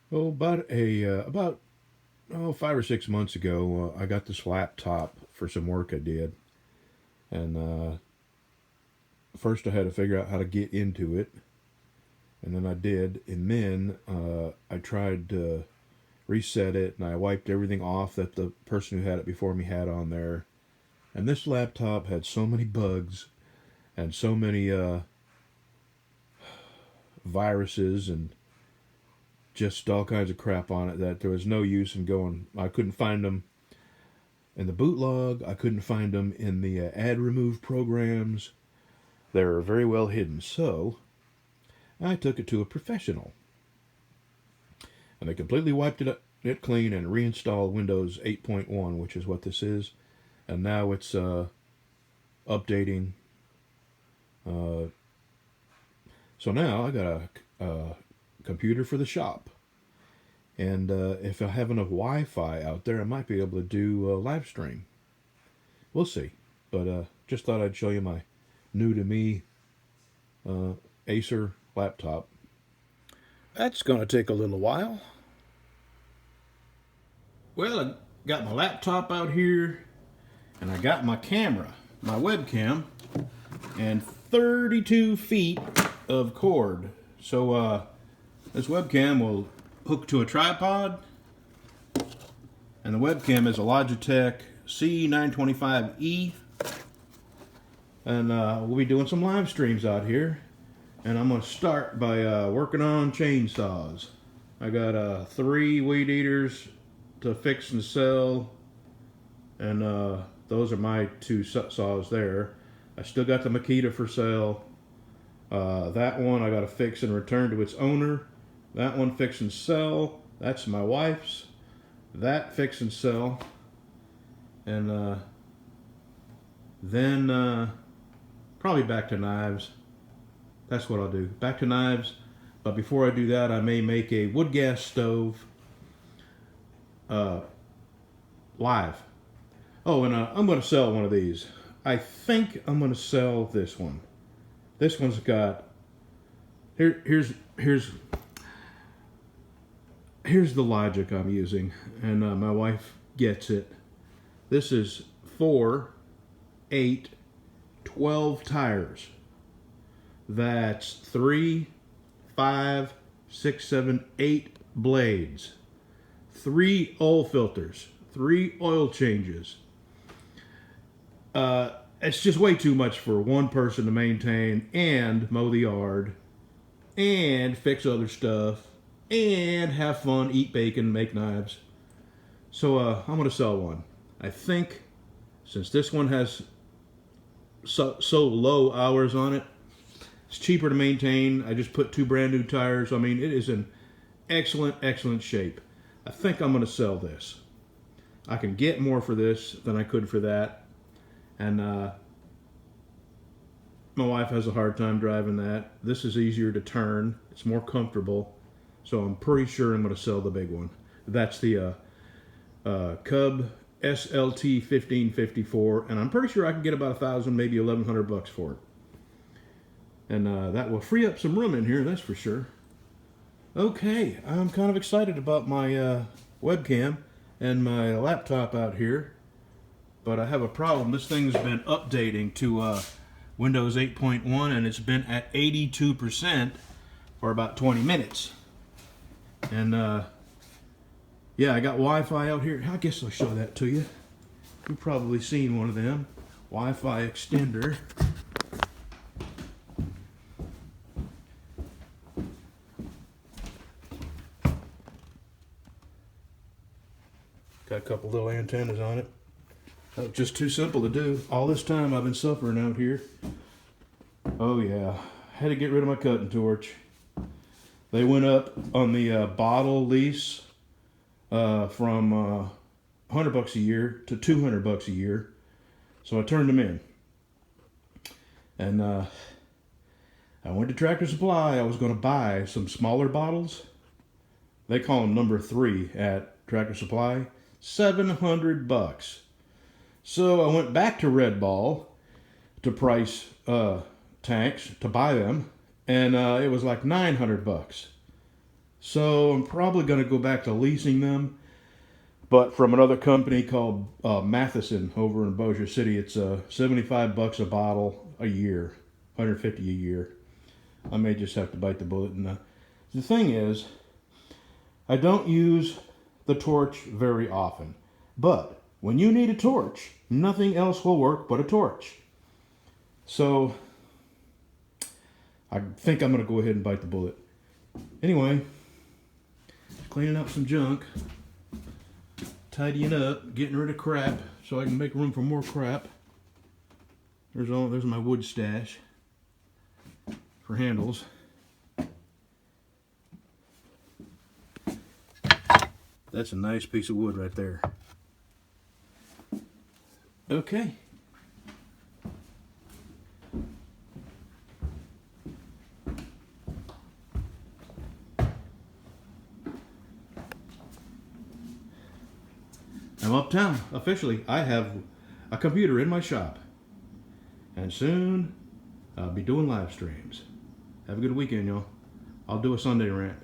Oh, about 5 or 6 months ago, I got this laptop for some work I did, and first I had to figure out how to get into it, and then I did, and then I tried to reset it, and I wiped everything off that the person who had it before me had on there, and this laptop had so many bugs and so many viruses and just all kinds of crap on it that there was no use in going. I couldn't find them in the boot log. I couldn't find them in the ad remove programs. They were very well hidden. So I took it to a professional, and they completely wiped it clean and reinstalled Windows 8.1, which is what this is. And now it's updating. Uh, so now I got a computer for the shop. And if I have enough Wi-Fi out there, I might be able to do a live stream. We'll see. But just thought I'd show you my new to me Acer laptop. That's going to take a little while. Well, I got my laptop out here, and I got my camera, my webcam, and 32 feet of cord. So this webcam will hook to a tripod, and the webcam is a Logitech C925E, and we'll be doing some live streams out here. And I'm going to start by working on chainsaws. I got 3 weed eaters to fix and sell, and those are my 2 saws there. I still got the Makita for sale. That one I got to fix and return to its owner. That one fix and sell. That's my wife's. That fix and sell. And then probably back to knives. That's what I'll do. Back to knives. But before I do that, I may make a wood gas stove live. Oh, and I'm going to sell one of these. I think I'm going to sell this one. This one's got... Here's the logic I'm using, and my wife gets it. This is 4, 8, 12 tires. That's 3, 5, 6, 7, 8 blades. 3 oil filters. 3 oil changes. It's just way too much for one person to maintain and mow the yard and fix other stuff and have fun, eat bacon, make knives. So I'm going to sell one. I think since this one has so low hours on it, it's cheaper to maintain. I just put 2 brand new tires. I mean, it is in excellent shape. I think I'm going to sell this. I can get more for this than I could for that. And my wife has a hard time driving that. This is easier to turn. It's more comfortable. So I'm pretty sure I'm going to sell the big one. That's the Cub SLT 1554, and I'm pretty sure I can get about $1,000, maybe $1,100 for it. And that will free up some room in here, that's for sure. Okay, I'm kind of excited about my webcam and my laptop out here, but I have a problem. This thing's been updating to Windows 8.1, and it's been at 82% for about 20 minutes. And yeah, I got Wi-Fi out here. I guess I'll show that to you. You've probably seen one of them. Wi-Fi extender. Got a couple little antennas on it. That was just too simple to do. All this time I've been suffering out here. Oh yeah, had to get rid of my cutting torch. They went up on the bottle lease from $100 a year to $200 a year. So I turned them in. And I went to Tractor Supply. I was going to buy some smaller bottles. They call them number 3 at Tractor Supply. $700. So I went back to Red Ball to price tanks to buy them, and it was like $900. So I'm probably going to go back to leasing them, but from another company called Matheson over in Bossier City. It's $75 a bottle a year, 150 a year. I may just have to bite the bullet. And the thing is, I don't use the torch very often, but when you need a torch, nothing else will work but a torch. So I think I'm going to go ahead and bite the bullet. Anyway, cleaning up some junk, tidying up, getting rid of crap so I can make room for more crap. There's my wood stash for handles. That's a nice piece of wood right there. Okay. I'm uptown, officially. I have a computer in my shop. And soon, I'll be doing live streams. Have a good weekend, y'all. I'll do a Sunday rant.